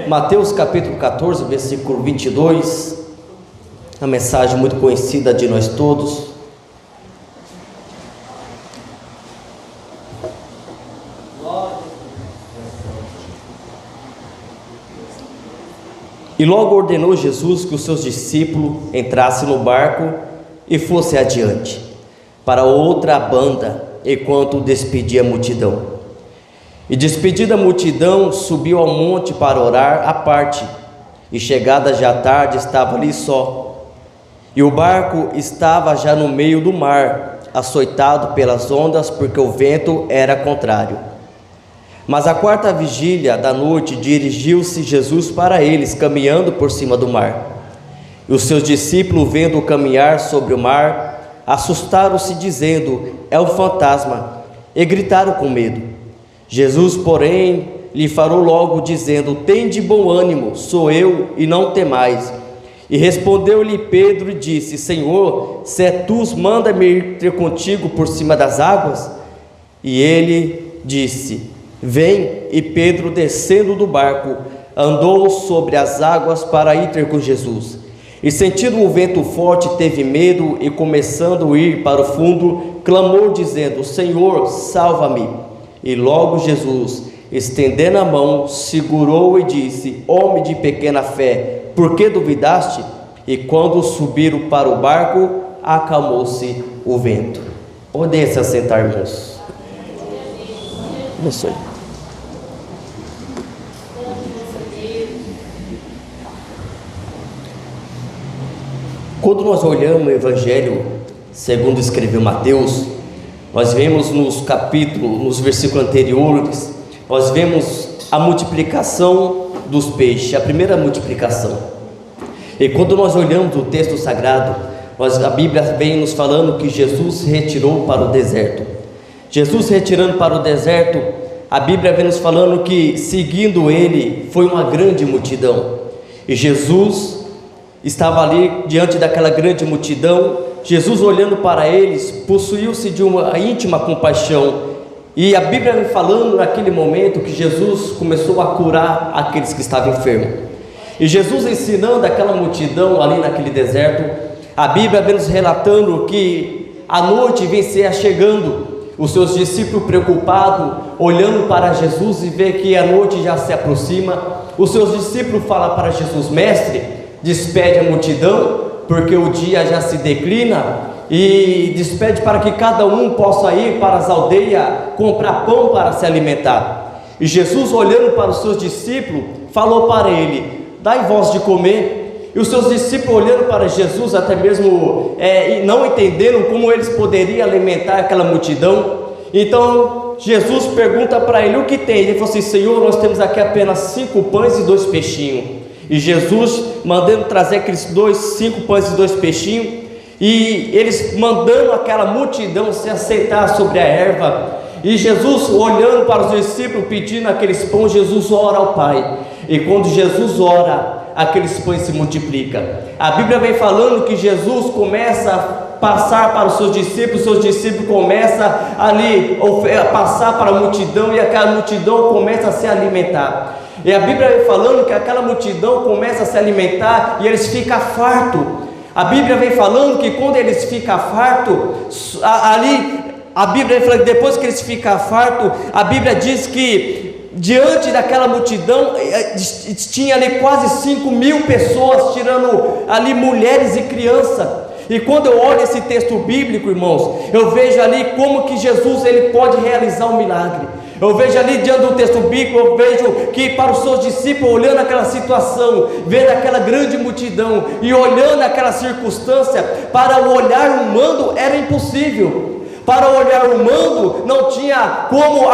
Mateus capítulo 14, versículo 22, uma mensagem muito conhecida de nós todos. E logo ordenou Jesus que os seus discípulos entrassem no barco e fossem adiante, para outra banda, enquanto despedia a multidão. E despedida a multidão, subiu ao monte para orar à parte, e chegada já a tarde, estava ali só. E o barco estava já no meio do mar, açoitado pelas ondas, porque o vento era contrário. Mas à quarta vigília da noite, dirigiu-se Jesus para eles, caminhando por cima do mar. E os seus discípulos, vendo-o caminhar sobre o mar, assustaram-se, dizendo: é um fantasma, e gritaram com medo. Jesus, porém, lhe falou logo, dizendo: tende bom ânimo, sou eu, e não temais. E respondeu-lhe Pedro e disse: Senhor, se é tu, manda-me ir ter contigo por cima das águas. E ele disse: vem. E Pedro, descendo do barco, andou sobre as águas para ir ter com Jesus. E sentindo o vento forte, teve medo, e começando a ir para o fundo, clamou dizendo: Senhor, salva-me. E logo Jesus, estendendo a mão, segurou e disse: homem de pequena fé, por que duvidaste? E quando subiram para o barco, acalmou-se o vento. Podem se assentar, irmãos. Abençoe. Quando nós olhamos o Evangelho segundo escreveu Mateus, nós vemos nos capítulos, nos versículos anteriores, nós vemos a multiplicação dos peixes, a primeira multiplicação. E quando nós olhamos o texto sagrado, a Bíblia vem nos falando que Jesus se retirou para o deserto. Jesus se retirando para o deserto, a Bíblia vem nos falando que seguindo ele foi uma grande multidão. E Jesus estava ali diante daquela grande multidão. Jesus, olhando para eles, possuiu-se de uma íntima compaixão. E a Bíblia vem falando naquele momento que Jesus começou a curar aqueles que estavam enfermos. E Jesus ensinando aquela multidão ali naquele deserto, a Bíblia vem nos relatando que a noite vem se chegando. Os seus discípulos preocupados, olhando para Jesus e vê que a noite já se aproxima. Os seus discípulos falam para Jesus: mestre, despede a multidão, porque o dia já se declina, e despede para que cada um possa ir para as aldeias comprar pão para se alimentar. E Jesus, olhando para os seus discípulos, falou para ele: dai vós de comer. E os seus discípulos, olhando para Jesus, até mesmo não entendendo como eles poderiam alimentar aquela multidão. Então Jesus pergunta para ele: o que tem? Ele falou assim: Senhor, nós temos aqui apenas 5 pães e 2 peixinhos. E Jesus mandando trazer aqueles 5 pães e 2 peixinhos, e eles mandando aquela multidão se assentar sobre a erva. E Jesus, olhando para os discípulos, pedindo aqueles pães, Jesus ora ao Pai. E quando Jesus ora, aqueles pães se multiplicam. A Bíblia vem falando que Jesus começa a passar para os seus discípulos começam ali a passar para a multidão, e aquela multidão começa a se alimentar. E a Bíblia vem falando que aquela multidão começa a se alimentar e eles ficam fartos. A Bíblia vem falando que quando eles ficam fartos, ali a Bíblia fala que depois que eles ficam fartos, a Bíblia diz que diante daquela multidão tinha ali quase 5.000 pessoas, tirando ali mulheres e crianças. E quando eu olho esse texto bíblico, irmãos, eu vejo ali como que Jesus ele pode realizar um milagre. Eu vejo ali diante do texto bíblico, eu vejo que para os seus discípulos, olhando aquela situação, vendo aquela grande multidão e olhando aquela circunstância, para o olhar humano era impossível. Para o olhar humano não tinha como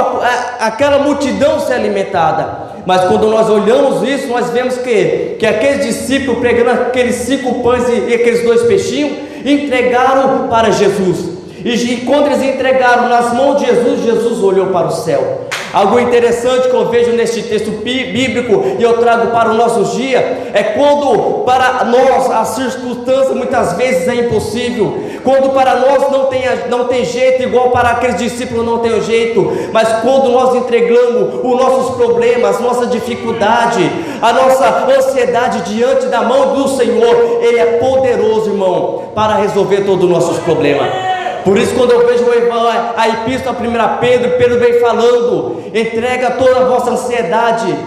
aquela multidão ser alimentada. Mas quando nós olhamos isso, nós vemos que aqueles discípulos, pegando aqueles 5 pães e aqueles 2 peixinhos, entregaram para Jesus. E quando eles entregaram nas mãos de Jesus, Jesus olhou para o céu. Algo interessante que eu vejo neste texto bíblico e eu trago para o nosso dia é quando para nós a circunstância muitas vezes é impossível, quando para nós não tem jeito, igual para aqueles discípulos não tem jeito, mas quando nós entregamos os nossos problemas, nossa dificuldade, a nossa ansiedade diante da mão do Senhor, Ele é poderoso, irmão, para resolver todos os nossos problemas. Por isso, quando eu vejo a epístola 1 Pedro vem falando: entrega toda a vossa ansiedade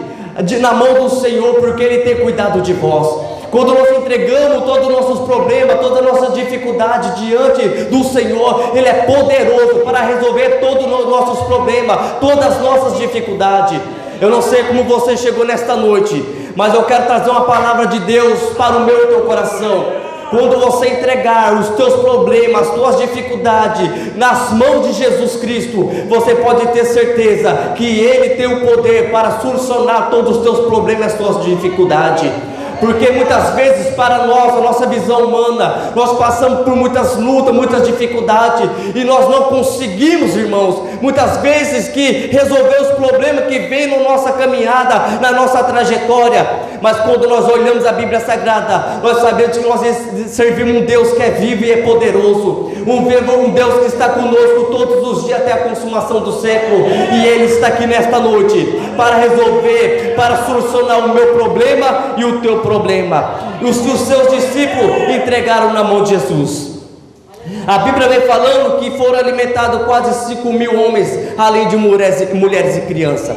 na mão do Senhor, porque Ele tem cuidado de vós. Quando nós entregamos todos os nossos problemas, toda a nossa dificuldade diante do Senhor, Ele é poderoso para resolver todos os nossos problemas, todas as nossas dificuldades. Eu não sei como você chegou nesta noite, mas eu quero trazer uma palavra de Deus para o meu e teu coração. Quando você entregar os teus problemas, as tuas dificuldades nas mãos de Jesus Cristo, você pode ter certeza que Ele tem o poder para solucionar todos os teus problemas, as tuas dificuldades. Porque muitas vezes para nós, a nossa visão humana, nós passamos por muitas lutas, muitas dificuldades, e nós não conseguimos, irmãos, muitas vezes que resolver os problemas que vêm na nossa caminhada, na nossa trajetória. Mas quando nós olhamos a Bíblia Sagrada, nós sabemos que nós servimos um Deus que é vivo e é poderoso, um Deus que está conosco todos os dias até a consumação do século, e Ele está aqui nesta noite para resolver, para solucionar o meu problema e o teu problema. Os seus discípulos entregaram na mão de Jesus. A Bíblia vem falando que foram alimentados quase 5.000 homens, além de mulheres e crianças.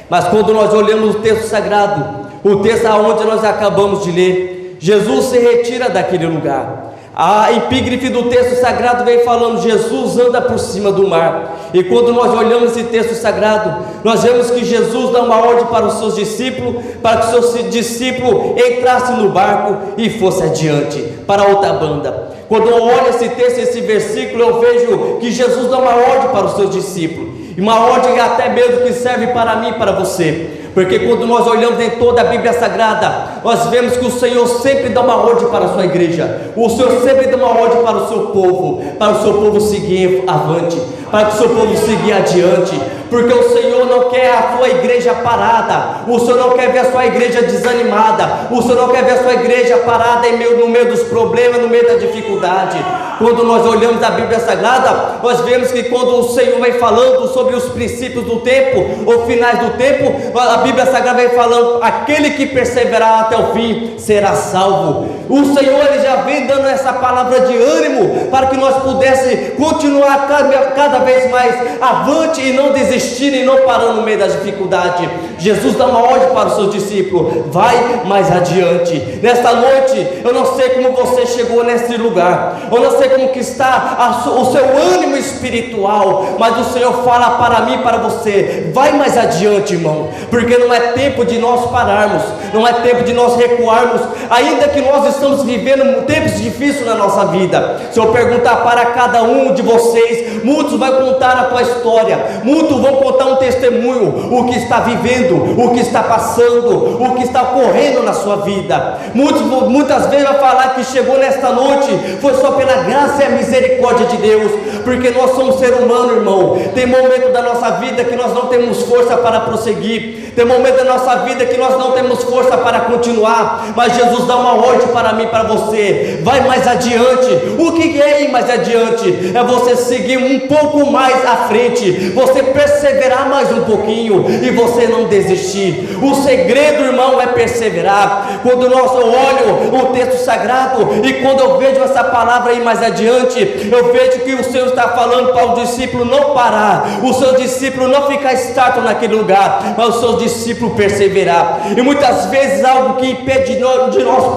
Mas quando nós olhamos o texto sagrado, o texto aonde nós acabamos de ler, Jesus se retira daquele lugar. A epígrafe do texto sagrado vem falando: Jesus anda por cima do mar. E quando nós olhamos esse texto sagrado, nós vemos que Jesus dá uma ordem para os seus discípulos, para que os seus discípulos entrassem no barco e fossem adiante, para outra banda. Quando eu olho esse texto, esse versículo, eu vejo que Jesus dá uma ordem para os seus discípulos, e uma ordem até mesmo que serve para mim e para você. Porque quando nós olhamos em toda a Bíblia Sagrada, nós vemos que o Senhor sempre dá uma ordem para a sua igreja. O Senhor sempre dá uma ordem para o seu povo seguir avante, para que o seu povo seguir adiante. Porque o Senhor não quer a sua igreja parada, o Senhor não quer ver a sua igreja desanimada, o Senhor não quer ver a sua igreja parada no meio dos problemas, no meio da dificuldade. Quando nós olhamos a Bíblia Sagrada, nós vemos que quando o Senhor vem falando sobre os princípios do tempo, ou finais do tempo, a Bíblia Sagrada vem falando: aquele que perseverar até o fim será salvo. O Senhor, Ele já vem dando essa palavra de ânimo, para que nós pudéssemos continuar cada vez mais avante e não desistir e não parar no meio da dificuldade. Jesus dá uma ordem para os seus discípulos: vai mais adiante. Nesta noite, eu não sei como você chegou nesse lugar, eu não sei como que está o seu ânimo espiritual, mas o Senhor fala para mim e para você: vai mais adiante, irmão, porque não é tempo de nós pararmos, não é tempo de nós recuarmos, ainda que nós estamos vivendo tempos difíceis na nossa vida. Se eu perguntar para cada um de vocês, muitos vão contar a tua história, muitos vão contar um testemunho, o que está vivendo, o que está passando, o que está ocorrendo na sua vida. Muitas vezes vai falar que chegou nesta noite foi só pela graça e a misericórdia de Deus, porque nós somos ser humano, irmão. Tem momento da nossa vida que nós não temos força para prosseguir, tem momento da nossa vida que nós não temos força para continuar, mas Jesus dá uma ordem para mim e para você: vai mais adiante. O que é ir mais adiante? É você seguir um pouco mais à frente, você perseverar mais um pouquinho e você não desistir. O segredo, irmão, é perseverar. Quando nós olho o texto sagrado e quando eu vejo essa palavra ir mais adiante, eu vejo que o Senhor está falando para o discípulo não parar, o seu discípulo não ficar estático naquele lugar, mas o seu discípulo perseverar. E muitas vezes algo que impede de nós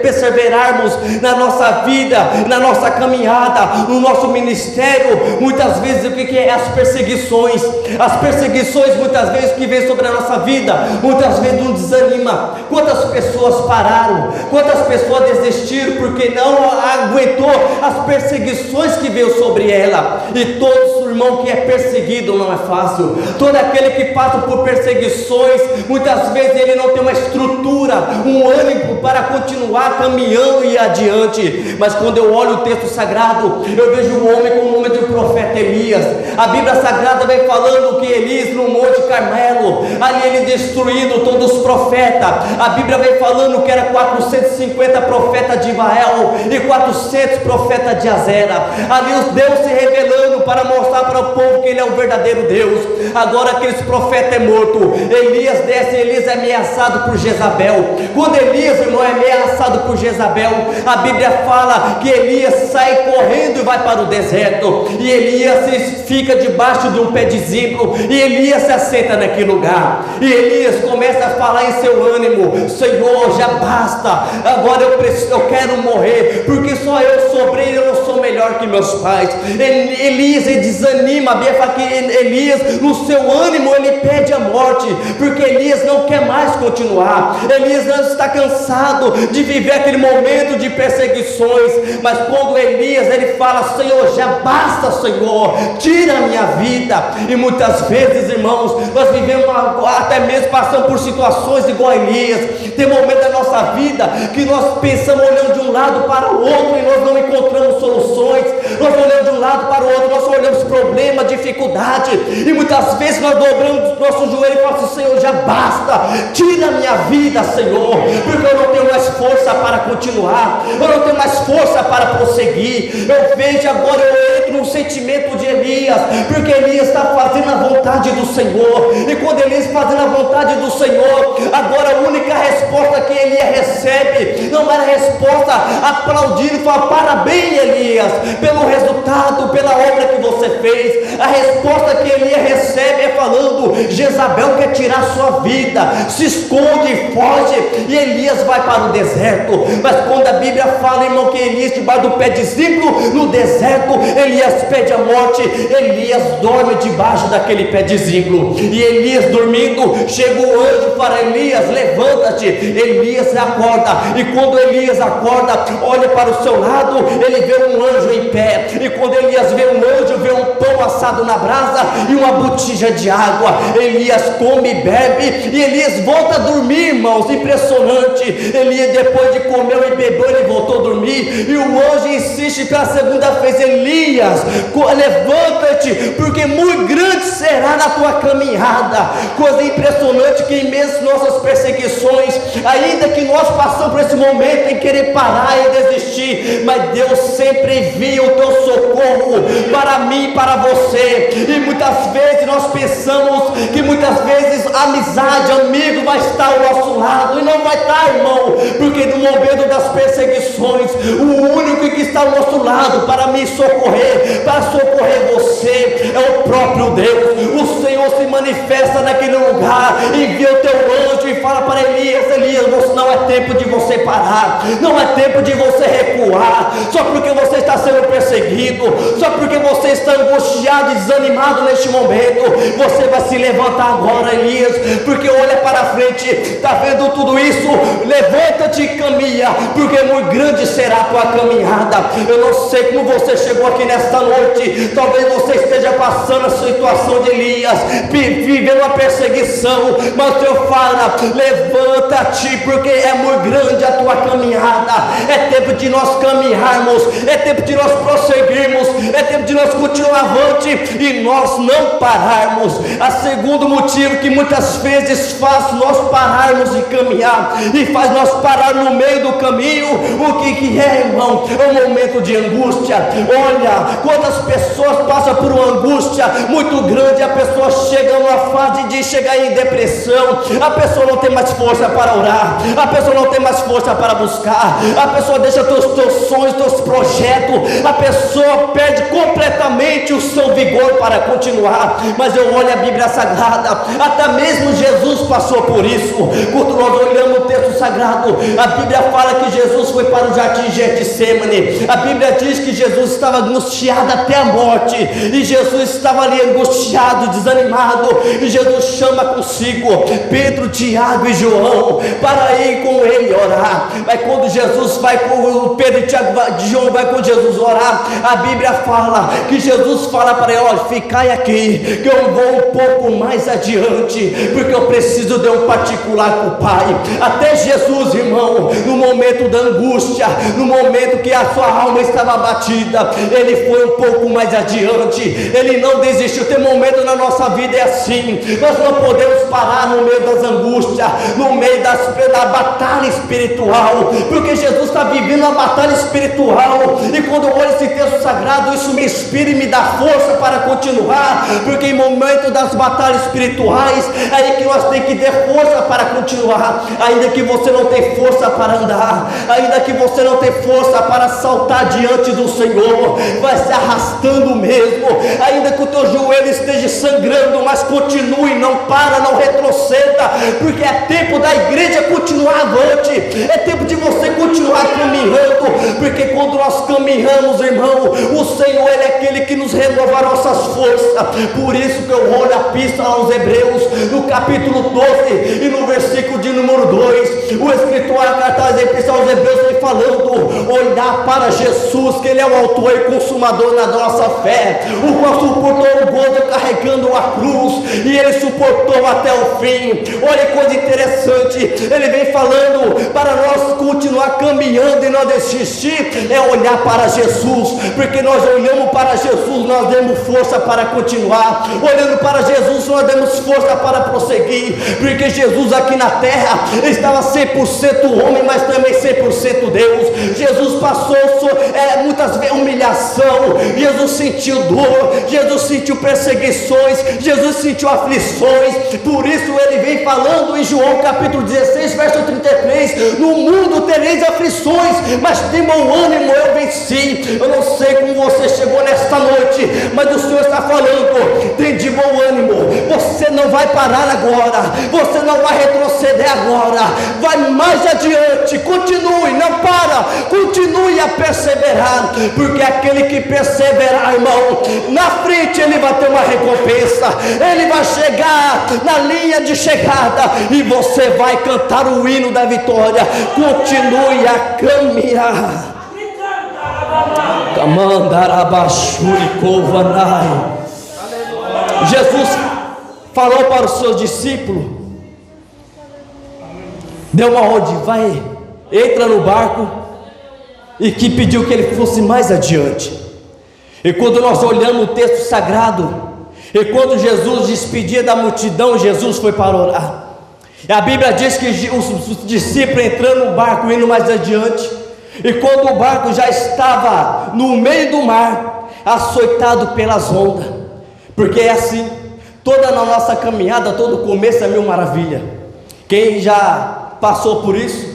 perseverarmos na nossa vida, na nossa caminhada, no nosso ministério, muitas vezes o que é? As perseguições. As perseguições muitas vezes que vêm sobre a nossa vida, muitas vezes nos desanima. Quantas pessoas pararam, quantas pessoas desistiram porque não aguentou as perseguições que veio sobre ela. E todo irmão que é perseguido não é fácil. Todo aquele que passa por perseguições, muitas vezes ele não tem uma estrutura um ânimo para continuar caminhando e adiante. Mas quando eu olho o texto sagrado, eu vejo um homem com o nome de profeta Elias. A Bíblia Sagrada vem falando que Elias no Monte Carmelo, ali ele destruindo todos os profetas. A Bíblia vem falando que era 450 profetas de Baal e 400 profetas de Azera. Ali os Deus se revelando para mostrar para o povo que ele é o verdadeiro Deus. Agora aqueles profetas é morto. Elias desce, Elias é ameaçado por Jezabel. Quando Elias, irmão, é ameaçado por Jezabel, a Bíblia fala que Elias sai correndo e vai para o deserto, e Elias fica debaixo de um pé de zimbro, e Elias se assenta naquele lugar, e Elias começa a falar em seu ânimo: Senhor, já basta, agora eu quero morrer, porque só eu sobrei, eu não sou melhor que meus pais. Elias desanima. A Bíblia fala que Elias, no seu ânimo, ele pede a morte, porque Elias não quer mais continuar. Elias não está cansado de viver aquele momento de perseguições, mas quando Elias ele fala: Senhor, já basta, Senhor, tira a minha vida. E muitas vezes, irmãos, nós vivemos, até mesmo passando por situações igual a Elias. Tem momentos da nossa vida que nós pensamos olhando de um lado para o outro e nós não encontramos soluções. Nós olhamos de um lado para o outro, nós olhamos problema, dificuldade, e muitas vezes nós dobramos nosso joelho e falamos assim: Senhor, já basta, tira a minha vida, Senhor, porque eu não tenho mais força para continuar, eu não tenho mais força para prosseguir. Eu vejo agora, eu entro no sentimento de Elias, porque Elias está fazendo a vontade do Senhor, e quando Elias fazendo a vontade do Senhor, agora a única resposta que Elias recebe não era resposta aplaudindo e falar: parabéns, Elias, pelo resultado, pela obra que você fez. A resposta que Elias recebe é falando: Jezabel quer tirar sua vida, se esconde, foge, e Elias vai para o deserto. Mas quando a Bíblia fala, irmão, que Elias debaixo do pé de zimbro no deserto, Elias pede a morte. Elias dorme debaixo daquele pé de zimbro, e Elias dormindo, chega o anjo para Elias: levanta-te. Elias se acorda, e quando Elias acorda, olha para o seu lado, ele vê um anjo em pé, e quando Elias vê um anjo, vê um pão assado na brasa e uma botija de água. Elias come e bebe, e Elias volta a dormir, irmãos, impressionante. Elias, depois de comer e beber, ele voltou a dormir, e o anjo insiste pela segunda vez: Elias, levanta-te, porque muito grande será na tua caminhada. Coisa impressionante que em meio às nossas perseguições, ainda que nós passamos por esse momento em querer parar e desistir, mas Deus sempre envia o teu socorro para mim e para você. E muitas vezes nós pensamos que muitas vezes a amizade, amigo, vai estar ao nosso lado, e não vai estar, irmão, porque no momento das perseguições, o único que está ao nosso lado para me socorrer, para socorrer você, é o próprio Deus. O Senhor se manifesta naquele lugar, envia o teu anjo e fala para Elias: Elias, não é tempo de você parar, não é tempo de você recuar, só porque você está sendo perseguido, só porque você está angustiado e desanimado neste momento, você vai se levantar agora, Elias, porque olha para frente, está vendo tudo isso? Levanta-te e caminha, porque muito grande será a tua caminhada. Eu não sei como você chegou aqui nesta noite, talvez você esteja passando a situação de Elias, vivendo uma perseguição, mas o Senhor fala: levanta-te, porque é muito grande a tua caminhada. É tempo de nós caminharmos, é tempo de nós prosseguirmos, é tempo de nós continuar avante e nós não pararmos. A segundo motivo que muitas vezes faz nós pararmos de caminhar e faz nós parar no meio do caminho, o que é, irmão? É um momento de angústia. Olha, quantas pessoas passam por uma angústia muito grande, a pessoa chega numa fase de chegar em depressão, a pessoa não tem mais força para orar, a pessoa não tem mais força para buscar, a pessoa deixa teus sonhos, teus projetos, a pessoa perde completamente o seu vigor para continuar. Mas eu olho a Bíblia Sagrada, até mesmo Jesus passou por isso. Quando nós olhamos o texto sagrado, a Bíblia fala que Jesus foi para o jardim de Getsemane. A Bíblia diz que Jesus estava angustiado até a morte, e Jesus estava ali angustiado, desanimado, e Jesus chama consigo Pedro, Tiago e João para ir com ele orar. Mas quando Jesus vai com Pedro, Tiago e João vai com Jesus orar, a Bíblia fala que Jesus fala para ele: olha, ficai aqui, que eu vou um pouco mais adiante, porque eu preciso de um particular com o Pai. Até Jesus, irmão, no momento da angústia, no momento que a sua alma estava abatida, Ele foi um pouco mais adiante, Ele não desistiu. Tem momento na nossa vida é assim, nós não podemos parar no meio das angústias, no meio da batalha espiritual, porque Jesus está vivendo uma batalha espiritual, e quando eu olho esse texto sagrado, isso me inspira e me dá força para continuar, porque em momento das batalhas espirituais, é aí que nós temos que ter força para continuar, ainda que você não tenha força para andar, ainda que você não tenha força para saltar diante do Senhor, vai se arrastando mesmo, ainda que o teu joelho esteja sangrando, mas continue, não para, não retroceda, porque é tempo da igreja continuar avante, é tempo de você continuar caminhando, porque quando nós caminhamos, irmão, o Senhor, Ele é aquele que nos renova nossas forças. Por isso que eu olho a pista aos Hebreus, no capítulo 12 e no versículo de número 2, o escritor a carta aos Hebreus vem falando, olhar para Jesus, que Ele é o autor e consumador da nossa fé, o qual suportou o gozo carregando a cruz, e Ele suportou até o fim. Olha que coisa interessante, Ele vem falando para nós continuar caminhando e não desistir, é olhar para Jesus, porque nós olhamos para Jesus, nós demos força para continuar, olhando para Jesus nós demos força para prosseguir, porque Jesus aqui na terra estava 100% homem, mas também 100% Deus. Jesus passou muitas vezes humilhação, Jesus sentiu dor, Jesus sentiu perseguições, Jesus sentiu aflições. Por isso Ele vem falando em João capítulo 16 verso 33, no mundo tereis aflições, mas tem bom ânimo, eu venci. Eu não sei como você chegou nesta noite, mas o Senhor está falando, tem de bom ânimo, você não vai parar agora, você não vai retroceder agora, vai mais adiante, continue, não para, continue a perseverar, porque aquele que perseverar, irmão, na frente ele vai ter uma recompensa, ele vai chegar na linha de chegada, e você vai cantar o hino da vitória. Continue a caminhar. Jesus falou para os seus discípulos, deu uma ordem, vai, entra no barco, e que pediu que ele fosse mais adiante. E quando nós olhamos o texto sagrado, e quando Jesus despedia da multidão, Jesus foi para orar. E a Bíblia diz que os discípulos entrando no barco, indo mais adiante, e quando o barco já estava no meio do mar, açoitado pelas ondas, porque é assim, toda na nossa caminhada, todo começo é mil maravilha. Quem já passou por isso?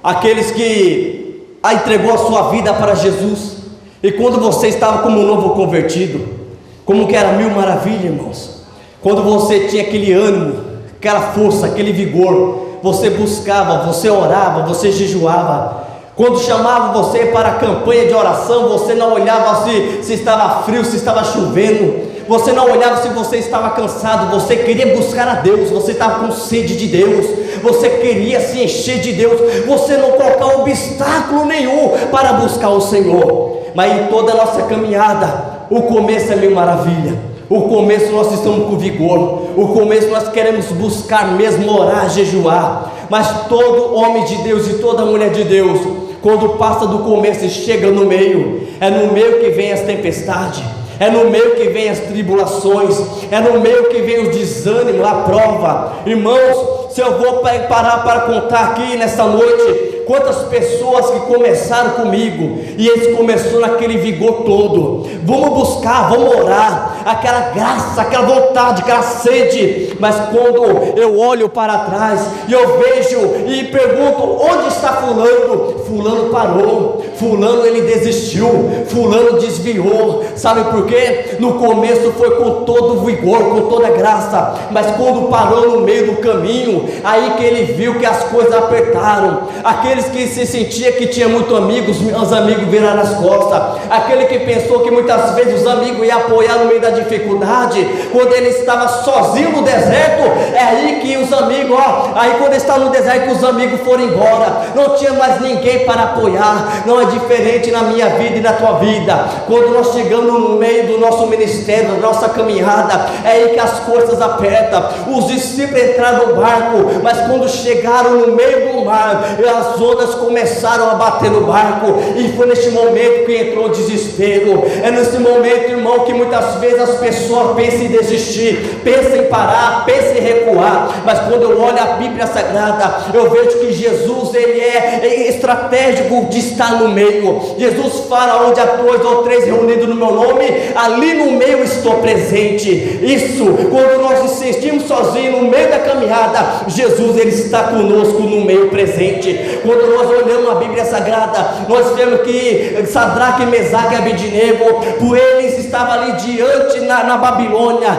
Aqueles que entregou a sua vida para Jesus, e quando você estava como um novo convertido, como que era mil maravilha, irmãos, quando você tinha aquele ânimo, aquela força, aquele vigor, você buscava, você orava, você jejuava. Quando chamava você para a campanha de oração, você não olhava se estava frio, se estava chovendo, você não olhava se você estava cansado, você queria buscar a Deus, você estava com sede de Deus, você queria se encher de Deus, você não colocava obstáculo nenhum para buscar o Senhor. Mas em toda a nossa caminhada, o começo é mil maravilha. O começo nós estamos com vigor, o começo nós queremos buscar mesmo, orar, jejuar. Mas todo homem de Deus e toda mulher de Deus, quando passa do começo e chega no meio, é no meio que vem as tempestades, é no meio que vem as tribulações, é no meio que vem o desânimo, a prova. Irmãos, se eu vou parar para contar aqui nessa noite, quantas pessoas que começaram comigo, e eles começaram naquele vigor todo, vamos buscar, vamos orar, aquela graça, aquela vontade, aquela sede, mas quando eu olho para trás, e eu vejo, e pergunto, onde está fulano? Fulano parou, fulano ele desistiu, fulano desviou, sabe por quê? No começo foi com todo vigor, com toda graça, mas quando parou no meio do caminho, aí que ele viu que as coisas apertaram, aquele aqueles que se sentia que tinha muitos amigos, os amigos viraram as costas, aquele que pensou que muitas vezes os amigos iam apoiar no meio da dificuldade, quando ele estava sozinho no deserto, é aí que os amigos, aí quando ele está no deserto, que os amigos foram embora, não tinha mais ninguém para apoiar. Não é diferente na minha vida e na tua vida. Quando nós chegamos no meio do nosso ministério, da nossa caminhada, é aí que as coisas apertam. Os discípulos entraram no barco, mas quando chegaram no meio do mar, as ondas começaram a bater no barco, e foi neste momento que entrou o desespero. É nesse momento, irmão, que muitas vezes as pessoas pensam em desistir, pensam em parar, pensam em recuar. Mas quando eu olho a Bíblia Sagrada, eu vejo que Jesus, ele é estratégico de estar no meio. Jesus fala: onde há 2 ou 3 reunidos no meu nome, ali no meio estou presente. Isso, quando nós nos sentimos sozinhos no meio da caminhada, Jesus, ele está conosco no meio presente. Quando nós olhamos a Bíblia Sagrada, nós vemos que Sadraque, Mesaque e Abednego, por eles estavam ali diante na Babilônia,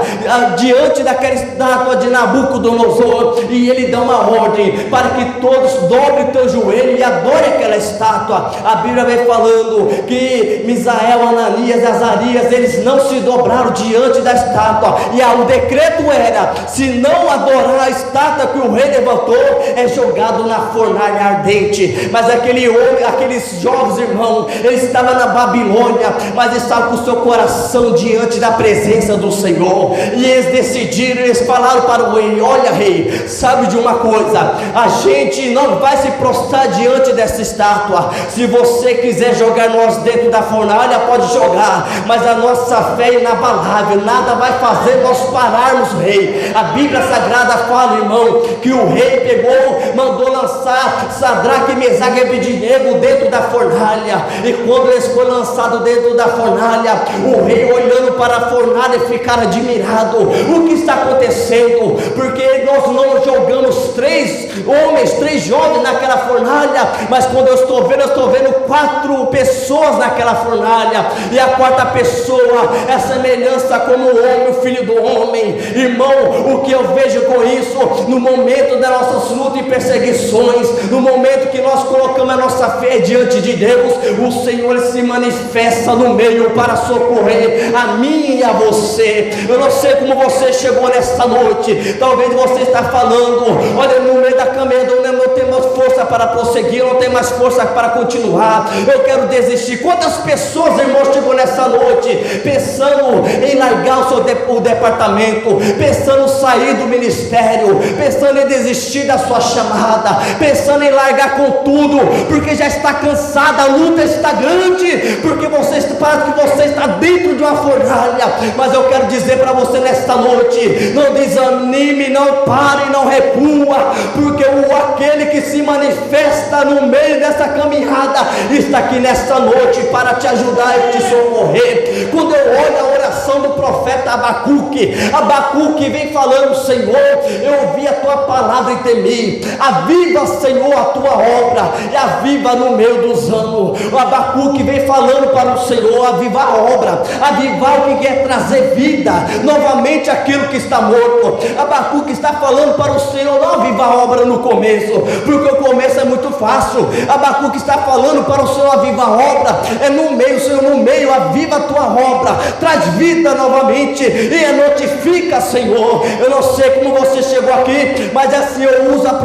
diante daquela estátua de Nabucodonosor, e ele dá uma ordem para que todos dobrem o teu joelho e adorem aquela estátua. A Bíblia vai falando que Misael, Ananias e Azarias, eles não se dobraram diante da estátua, e o decreto era: se não adorar a estátua que o rei levantou, é jogado na fornalha ardente. Mas aquele homem, aqueles jovens irmãos, eles estavam na Babilônia, mas estavam com o seu coração diante da presença do Senhor, e eles decidiram, eles falaram para o rei: olha, rei, sabe de uma coisa, a gente não vai se prostrar diante dessa estátua. Se você quiser jogar nós dentro da fornalha, pode jogar, mas a nossa fé é inabalável, nada vai fazer nós pararmos, rei. A Bíblia Sagrada fala, irmão, que o rei pegou, mandou lançar Sadraque, Mesaque e Abednego dentro da fornalha, e quando eles foram lançados dentro da fornalha, o rei, olhando para a fornalha, ficara admirado: o que está acontecendo? Porque nós não jogamos 3 homens, 3 jovens naquela fornalha, mas quando eu estou vendo 4 pessoas naquela fornalha, e a 4ª pessoa é semelhança como o homem, o filho do homem. Irmão, o que eu vejo com isso, no momento das nossas lutas e perseguições, no momento que nós colocamos a nossa fé diante de Deus, o Senhor se manifesta no meio para socorrer a mim e a você. Eu não sei como você chegou nesta noite, talvez você está falando: olha, no meio da caminhada eu não tenho mais força para prosseguir, eu não tenho mais força para continuar, eu quero desistir. Quantas pessoas, irmãos, chegou nessa noite pensando em largar o departamento, pensando em sair do ministério, pensando em desistir da sua chamada, pensando em largar com tudo, porque já está cansada, a luta está grande, porque parece que você está dentro de uma fornalha. Mas eu quero dizer para você nesta noite: não desanime, não pare, não recua, porque aquele que se manifesta no meio dessa caminhada está aqui nesta noite para te ajudar e te socorrer. Quando eu olho a oração do profeta Abacuque vem falando: Senhor, eu ouvi a tua palavra e temi, aviva, Senhor, a tua obra, e aviva no meio dos anos. O Abacuque vem falando para o Senhor: avivar a obra, avivar o que quer trazer vida novamente aquilo que está morto. Abacuque está falando para o Senhor: não avivar a obra no começo, porque o começo é muito fácil. Abacuque está falando para o Senhor: avivar a obra é no meio, Senhor, no meio, aviva a tua obra, traz vida novamente e notifica, Senhor. Eu não sei como você chegou aqui, mas assim eu uso a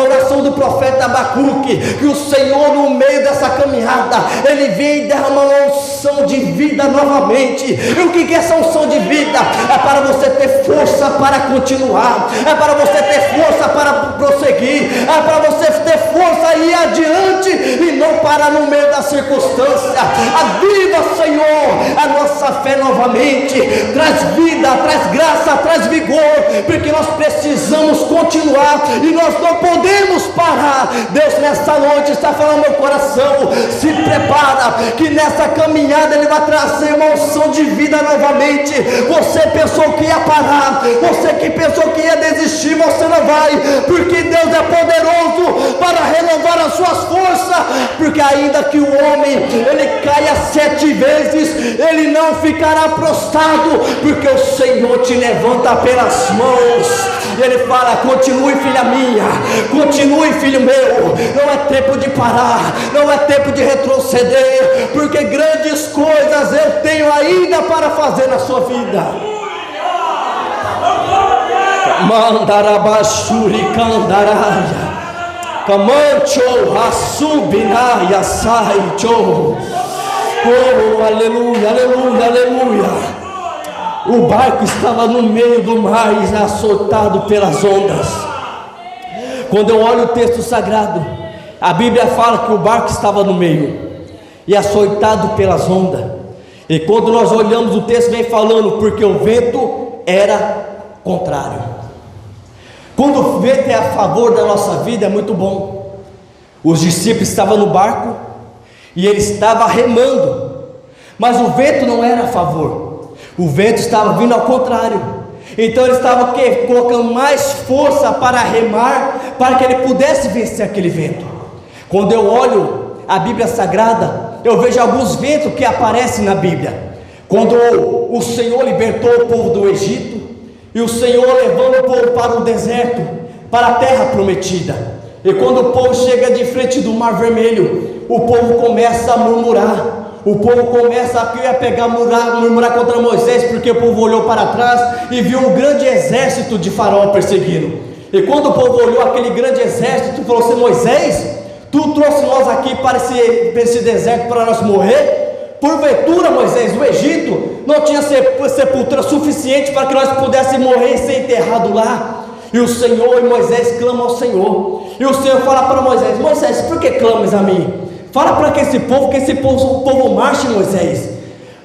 oração do profeta Abacuque, que o Senhor, no meio dessa caminhada, ele vem derramar uma unção de vida novamente. E o que é essa unção de vida? É para você ter força para continuar, é para você ter força para prosseguir, é para você ter força e ir adiante e não parar no meio da circunstância. Aviva, Senhor, a nossa fé novamente, traz vida, traz graça, traz vigor, porque nós precisamos continuar e nós não podemos parar. Deus, nessa noite está falando no meu coração: se prepara, que nessa caminhada Ele vai trazer uma unção de vida novamente. Você pensou que ia parar, você que pensou que ia desistir, você não vai, porque Deus é poderoso para renovar as suas forças, porque ainda que o homem ele caia 7 vezes, ele não ficará prostrado, porque o Senhor te levanta pelas mãos. Ele fala: continue, filha minha, continue, filho meu, não é tempo de parar, não é tempo de retroceder, porque grandes coisas eu tenho ainda para fazer na sua vida. Mandarabashuri Kandaraya Kamancho Hasubinaya Saicho. Oh, aleluia, aleluia, aleluia. O barco estava no meio do mar, açoitado pelas ondas. Quando eu olho o texto sagrado, a Bíblia fala que o barco estava no meio e açoitado pelas ondas. E quando nós olhamos o texto, vem falando porque o vento era contrário. Quando o vento é a favor da nossa vida, é muito bom. Os discípulos estavam no barco e ele estava remando, mas o vento não era a favor, o vento estava vindo ao contrário. Então ele estava colocando mais força para remar, para que ele pudesse vencer aquele vento. Quando eu olho a Bíblia Sagrada, eu vejo alguns ventos que aparecem na Bíblia. Quando o Senhor libertou o povo do Egito, e o Senhor levando o povo para o deserto, para a terra prometida. E quando o povo chega de frente do Mar Vermelho, o povo começa a murmurar. O povo começa a murmurar contra Moisés, porque o povo olhou para trás e viu um grande exército de Faraó perseguindo. E quando o povo olhou aquele grande exército, falou assim: Moisés, tu trouxe nós aqui para esse deserto para nós morrer? Porventura, Moisés, o Egito não tinha sepultura suficiente para que nós pudéssemos morrer e ser enterrados lá? E o Senhor, e Moisés clama ao Senhor, e o Senhor fala para Moisés: Moisés, por que clamas a mim? Fala para que esse povo marche, Moisés.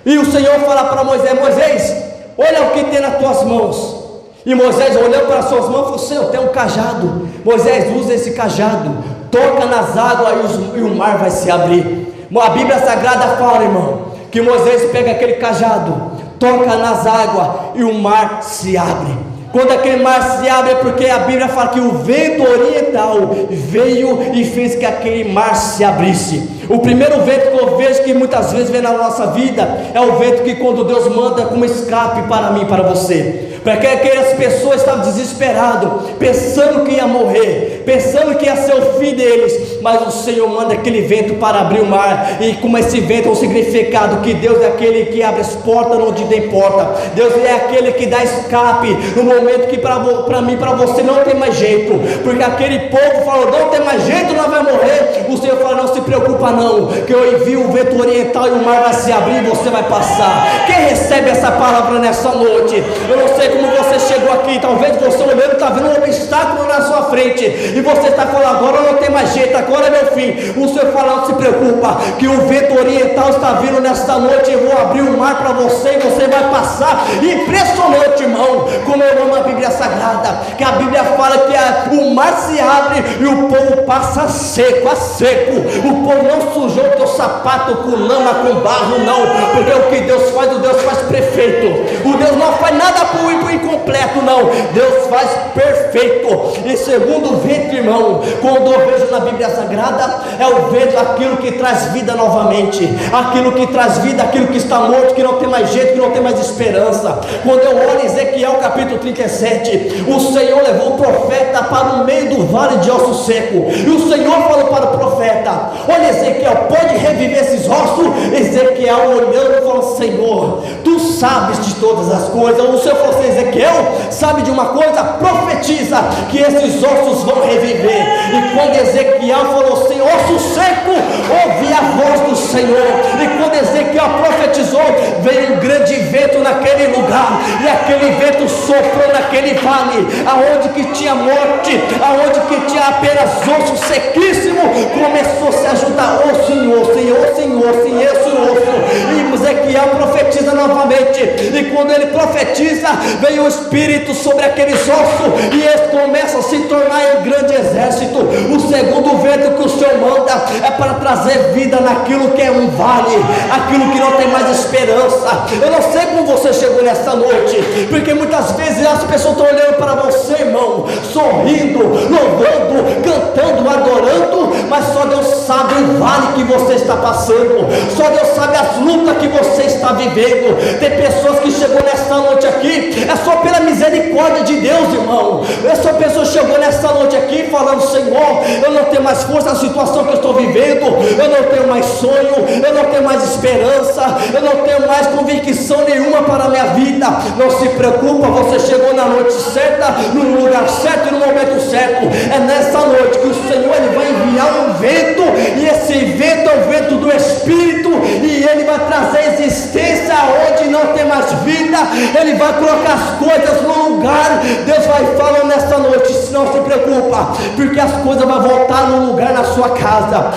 E o Senhor fala para Moisés: Moisés, olha o que tem nas tuas mãos. E Moisés olhou para as suas mãos e falou: Senhor, tem um cajado. Moisés usa esse cajado, toca nas águas e o mar vai se abrir. A Bíblia Sagrada fala, irmão, que Moisés pega aquele cajado, toca nas águas e o mar se abre. Quando aquele mar se abre é porque a Bíblia fala que o vento oriental veio e fez que aquele mar se abrisse. O primeiro vento que eu vejo, que muitas vezes vem na nossa vida, é o vento que quando Deus manda como escape para mim e para você. Porque aquelas pessoas estavam desesperadas, pensando que ia morrer, pensando que ia ser o fim deles, mas o Senhor manda aquele vento para abrir o mar. E como esse vento é um significado que Deus é aquele que abre as portas onde tem porta. Deus é aquele que dá escape no momento que para mim e para você não tem mais jeito, porque aquele povo falou: não tem mais jeito, nós vamos morrer. O Senhor fala: não se preocupa não, que eu envio o vento oriental e o mar vai se abrir e você vai passar. Quem recebe essa palavra nessa noite? Eu não sei como você chegou aqui, talvez você olhando está vendo um obstáculo na sua frente, e você está falando: agora não tem mais jeito, agora é meu fim. O Senhor fala: não se preocupa, que o vento oriental está vindo nesta noite, eu vou abrir o mar para você e você vai passar. Impressionante, irmão, como eu amo a Bíblia Sagrada, que a Bíblia fala que o mar se abre e o povo passa seco, a seco. O povo não sujou o teu sapato com lama, com barro, não, porque o que Deus faz, o Deus faz perfeito. O Deus não faz nada por incompleto, não, Deus faz perfeito. E segundo o vento, irmão, quando eu vejo na Bíblia Sagrada, é o vento, aquilo que traz vida novamente, aquilo que traz vida, aquilo que está morto, que não tem mais jeito, que não tem mais esperança. Quando eu olho Ezequiel capítulo 37, o Senhor levou o profeta para o meio do vale de ossos secos, e o Senhor falou para o profeta: olha, Ezequiel, pode reviver esses ossos? Ezequiel olhando e falou: Senhor, tu sabes de todas as coisas. O Senhor falou assim: Ezequiel, sabe de uma coisa? Profetiza que esses ossos vão reviver. E quando Ezequiel falou assim: osso seco, ouvi a voz do Senhor. E quando Ezequiel profetizou, veio um grande vento naquele lugar, e aquele vento soprou naquele vale, aonde que tinha morte, aonde que tinha apenas osso sequíssimo, começou a se ajuntar osso em osso, em osso em osso, em osso em osso. E Ezequiel profetiza novamente, e quando ele profetiza, veio o Espírito sobre aqueles ossos, e eles começam a se tornar um grande exército. O segundo vento que o Senhor manda é para trazer vida naquilo que é um vale, aquilo que não tem mais esperança. Eu não sei como você chegou nessa noite, porque muitas vezes as pessoas estão olhando para você, irmão, sorrindo, louvando, cantando, adorando, mas só Deus sabe o vale que você está passando, só Deus sabe as lutas que você está vivendo. Tem pessoas que chegou nessa noite aqui, é só pela misericórdia de Deus, irmão. Essa pessoa chegou nessa noite aqui falando: Senhor, eu não tenho mais força, pela situação que eu estou vivendo, eu não tenho mais sonho, eu não tenho mais esperança, eu não tenho mais convicção nenhuma para a minha vida. Não se preocupa, você chegou na noite certa, no lugar certo e no momento certo. É nessa noite que o Senhor ele vai enviar um vento, e esse vento é o vento do Espírito, e ele vai trazer existência onde não tem mais vida. Ele vai colocar as coisas no lugar. Deus vai falando nessa noite, não se preocupa, porque as coisas vão voltar no lugar na sua casa.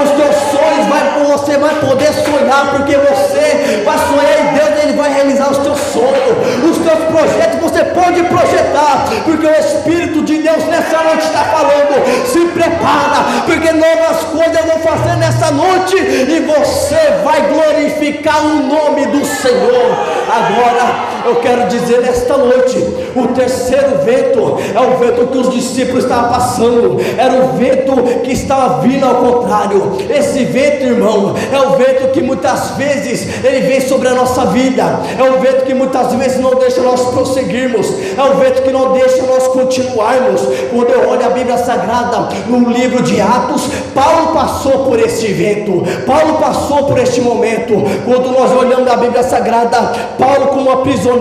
Os teus sonhos você vai poder sonhar, porque você vai sonhar e Deus ele vai realizar os teus sonhos. Os teus projetos você pode projetar, porque o Espírito de Deus nessa noite está falando. Se prepara, porque novas coisas eu vou fazer nessa noite, e você vai glorificar o nome do Senhor. Agora eu quero dizer nesta noite, o terceiro vento é o vento que os discípulos estavam passando, era o vento que estava vindo ao contrário. Esse vento, irmão, é o vento que muitas vezes ele vem sobre a nossa vida, é o vento que muitas vezes não deixa nós prosseguirmos, é o vento que não deixa nós continuarmos. Quando eu olho a Bíblia Sagrada, no livro de Atos, Paulo passou por este vento, Paulo passou por este momento. Quando nós olhamos a Bíblia Sagrada, Paulo como prisioneiro,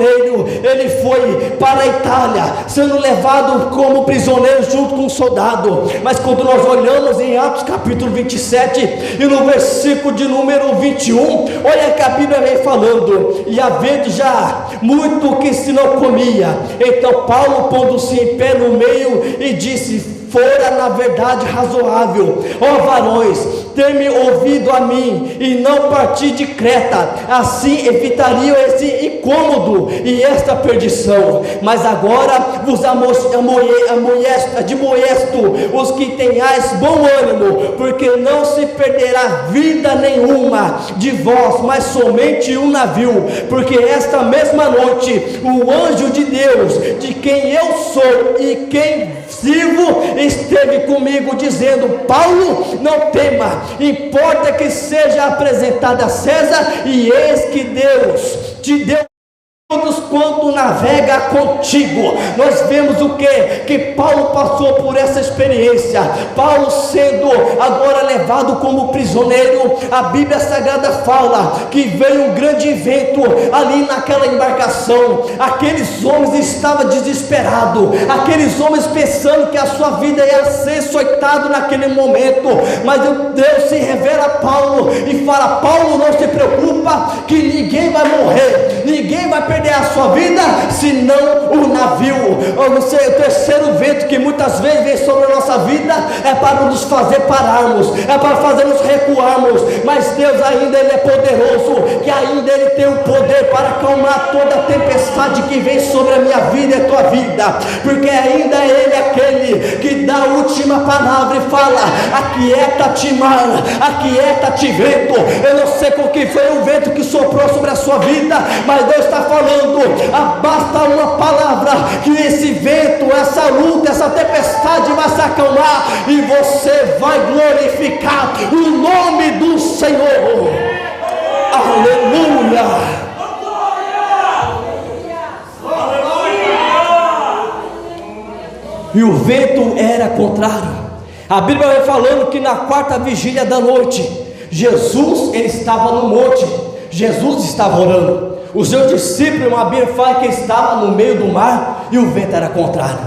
ele foi para a Itália, sendo levado como prisioneiro junto com um soldado. Mas quando nós olhamos em Atos capítulo 27 e no versículo de número 21, olha que a Bíblia vem falando: e havendo já muito que se não comia, então Paulo pondo-se em pé no meio e disse: fora na verdade razoável, ó varões, ter-me ouvido a mim e não partir de Creta, assim evitariam esse incômodo e esta perdição. Mas agora vos admoesto os que tenhais bom ânimo, porque não se perderá vida nenhuma de vós, mas somente um navio. Porque esta mesma noite o anjo de Deus, de quem eu sou e quem sirvo, esteve comigo dizendo: Paulo, não tema, importa que seja apresentada a César, e eis que Deus te deu todos quanto navega contigo. Nós vemos o que Paulo passou por essa experiência. Paulo sendo agora levado como prisioneiro, a Bíblia Sagrada fala que veio um grande vento ali naquela embarcação. Aqueles homens estavam desesperados, aqueles homens pensando que a sua vida ia ser açoitado naquele momento. Mas Deus se revela a Paulo e fala: Paulo, não se preocupa, que ninguém vai morrer, ninguém vai perder a sua vida, senão o navio. O terceiro vento que muitas vezes vem sobre a nossa vida é para nos fazer pararmos, é para fazermos recuarmos. Mas Deus ainda ele é poderoso, que ainda ele tem o poder para acalmar toda a tempestade que vem sobre a minha vida e a tua vida, porque ainda ele é aquele que dá a última palavra e fala: aquieta-te mar, aquieta-te vento. Eu não sei qual que foi o vento que soprou sobre a sua vida, mas Deus está falando: basta uma palavra, que esse vento, essa luta, essa tempestade vai se acalmar, e você vai glorificar o nome do Senhor. Aleluia. E o vento era contrário. A Bíblia vai falando que na quarta vigília da noite, Jesus ele estava no monte, Jesus estava orando. Os seus discípulos, uma Bíblia fala que estavam no meio do mar e o vento era contrário.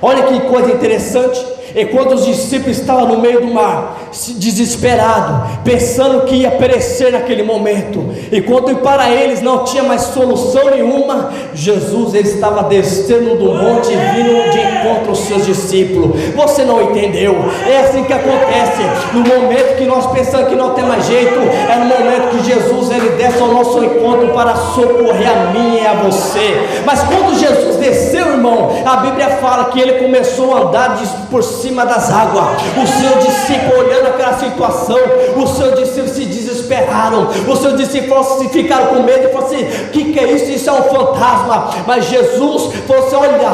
Olha que coisa interessante. Enquanto os discípulos estavam no meio do mar, desesperados, pensando que ia perecer naquele momento, enquanto para eles não tinha mais solução nenhuma, Jesus ele estava descendo do monte e vindo de encontro aos seus discípulos. Você não entendeu? É assim que acontece. No momento que nós pensamos que não tem mais jeito, é no momento que Jesus ele desce ao nosso encontro para socorrer a mim e a você. Mas quando Jesus desceu, irmão, a Bíblia fala que ele começou a andar por cima das águas. Os seus discípulos olhando aquela situação, os seus discípulos se desesperaram, os seus discípulos ficaram com medo e falaram assim: o que é isso? Isso é um fantasma. Mas Jesus falou assim: olha,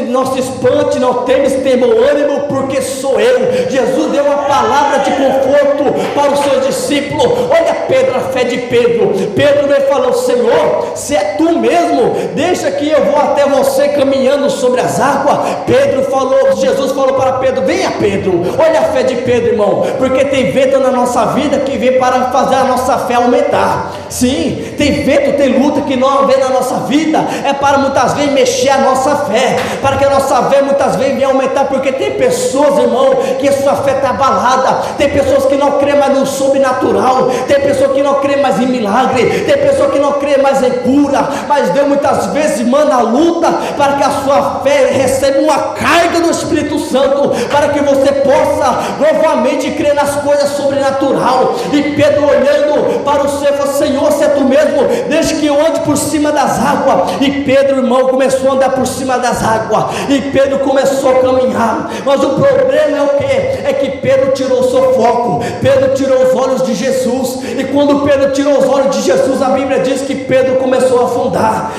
não se espante, não temes, tenha bom ânimo, porque sou eu. Jesus deu uma palavra de conforto para os seus discípulos. Olha Pedro, a fé de Pedro. Pedro veio falando: Senhor, se é tu mesmo, deixa que eu vou até você caminhando sobre as águas. Pedro falou, Jesus falou para Pedro: venha Pedro. Olha a fé de Pedro, irmão, porque tem vento na nossa vida que vem para fazer a nossa fé aumentar. Sim, tem vento, tem luta que não vem na nossa vida, é para muitas vezes mexer a nossa fé, para que a nossa fé muitas vezes venha aumentar, porque tem pessoas, irmão, que a sua fé está abalada, tem pessoas que não creem mais no sobrenatural, tem pessoas que não creem mais em milagre, tem pessoas que não creem mais em cura, mas Deus muitas vezes manda a luta para que a sua fé receba uma carga do Espírito Santo, para que você possa novamente crer nas coisas sobrenatural. E Pedro olhando para o céu falou: Senhor, se é tu mesmo, deixa que eu ande por cima das águas. E Pedro, irmão, começou a andar por cima das águas, e Pedro começou a caminhar. Mas o problema é o que? É que Pedro tirou o seu foco, Pedro tirou os olhos de Jesus, e quando Pedro tirou os olhos de Jesus, a Bíblia diz que Pedro começou a afundar.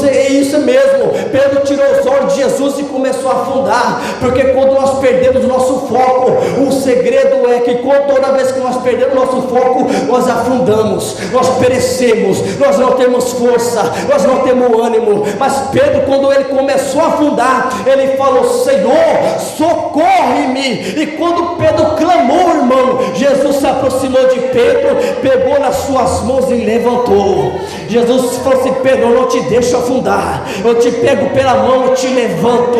É isso mesmo, Pedro tirou os olhos de Jesus e começou a afundar, porque quando nós perdemos o nosso foco, o segredo é que toda vez que nós perdemos o nosso foco, nós afundamos, nós perecemos, nós não temos força, nós não temos ânimo. Mas Pedro, quando ele começou a afundar, ele falou: Senhor, socorre-me. E quando Pedro clamou, irmão, Jesus se aproximou de Pedro, pegou nas suas mãos e levantou. Jesus falou assim: Pedro, eu não te deixo afundar, eu te pego pela mão, eu te levanto.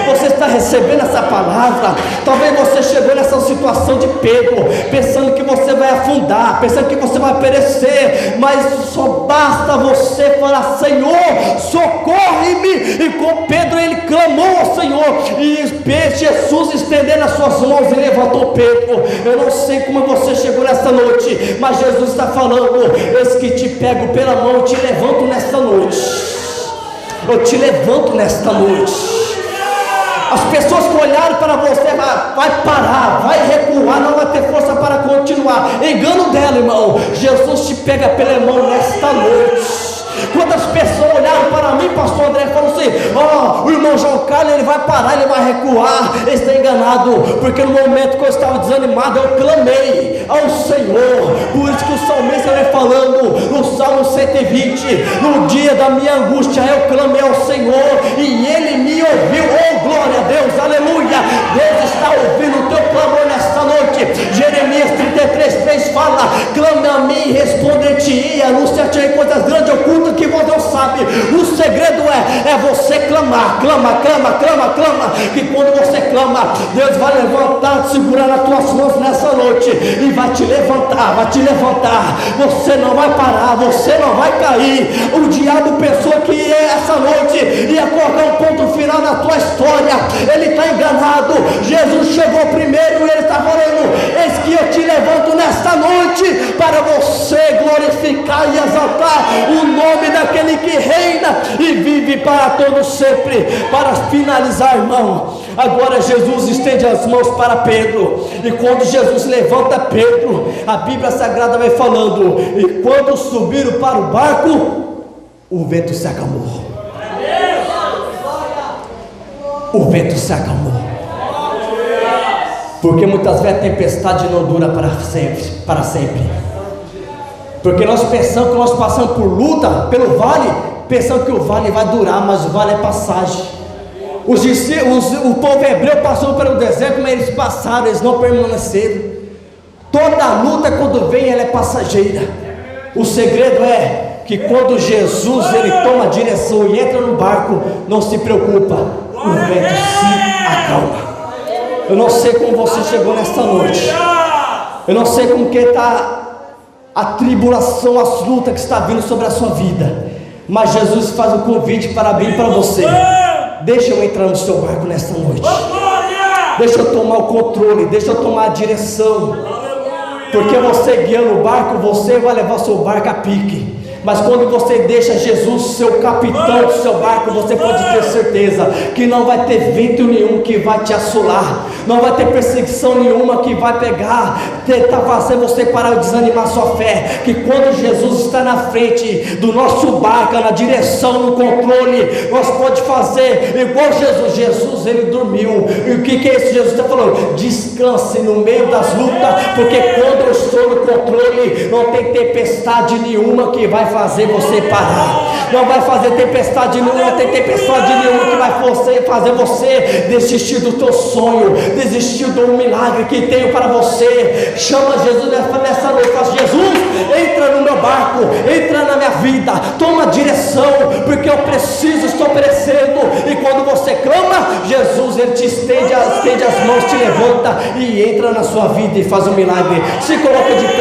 Você está recebendo essa palavra? Talvez você chegou nessa situação de Pedro, pensando que você vai afundar, pensando que você vai perecer, mas só basta você falar: Senhor, socorre-me. E com Pedro ele clamou ao Senhor, e Jesus estendendo as suas mãos e levantou Pedro. Eu não sei como você chegou nessa noite, mas Jesus está falando: eis que te pego pela mão, eu te levanto nesta noite, eu te levanto nesta noite. As pessoas que olharem para você vai parar, vai recuar, não vai ter força para continuar. Engano dela, irmão. Jesus te pega pela mão nesta noite. Quantas pessoas olharam para mim, pastor André, e falaram assim: o irmão João Carlos, ele vai parar, ele vai recuar. Ele está enganado, porque no momento que eu estava desanimado, eu clamei ao Senhor. Por isso que o salmista vem falando no Salmo 120: no dia da minha angústia eu clamei ao Senhor, e Ele me ouviu. Oh, glória a Deus, aleluia. Deus está ouvindo o teu clamor nesta noite. Jeremias 33:3 fala: clame a mim e responder-te-ei, anunciar-te-ei coisas grandes e ocultas que você não sabe. O segredo é você clamar, clama, que quando você clama, Deus vai levantar, segurar nas tuas mãos nessa noite, e vai te levantar, você não vai parar, você não vai cair. O diabo pensou que essa noite ia colocar um ponto final na tua história, ele está enganado. Jesus chegou primeiro, e ele está falando: eis que eu te levanto nesta noite, para você glorificar e exaltar o nome daquele que reina e vive para todo sempre. Para finalizar, irmão, agora Jesus estende as mãos para Pedro, e quando Jesus levanta Pedro, a Bíblia Sagrada vai falando: e quando subiram para o barco, o vento se acalmou. O vento se acalmou. Porque muitas vezes a tempestade não dura para sempre. Porque nós pensamos que nós passamos por luta, pelo vale, pensando que o vale vai durar, mas o vale é passagem. O povo hebreu passou pelo deserto, mas eles passaram, eles não permaneceram. Toda luta, quando vem, ela é passageira. O segredo é que quando Jesus ele toma a direção e entra no barco, não se preocupa, o vento se acalma. Eu não sei como você chegou nesta noite, eu não sei como que está a tribulação, as lutas que está vindo sobre a sua vida, mas Jesus faz o convite para mim e para você: deixa eu entrar no seu barco nesta noite, deixa eu tomar o controle, deixa eu tomar a direção, porque você guiando o barco, você vai levar o seu barco a pique. Mas quando você deixa Jesus ser o capitão do seu barco, você pode ter certeza que não vai ter vento nenhum que vai te assolar, não vai ter perseguição nenhuma que vai pegar, tentar fazer você parar de desanimar sua fé. Que quando Jesus está na frente do nosso barco, na direção, no controle, nós pode fazer igual Jesus. Jesus, ele dormiu. E o que é isso? Jesus está falando: descanse no meio das lutas, porque quando eu estou no controle, não tem tempestade nenhuma que vai fazer você parar, não vai fazer tempestade nenhuma, não tem tempestade nenhuma que vai fazer você desistir do teu sonho, desistir do milagre que tenho para você. Chama Jesus nessa noite, fala: Jesus, entra no meu barco, entra na minha vida, toma direção, porque eu preciso, estou perecendo. E quando você clama, Jesus, ele te estende as mãos, te levanta e entra na sua vida e faz um milagre. Se coloca de pé.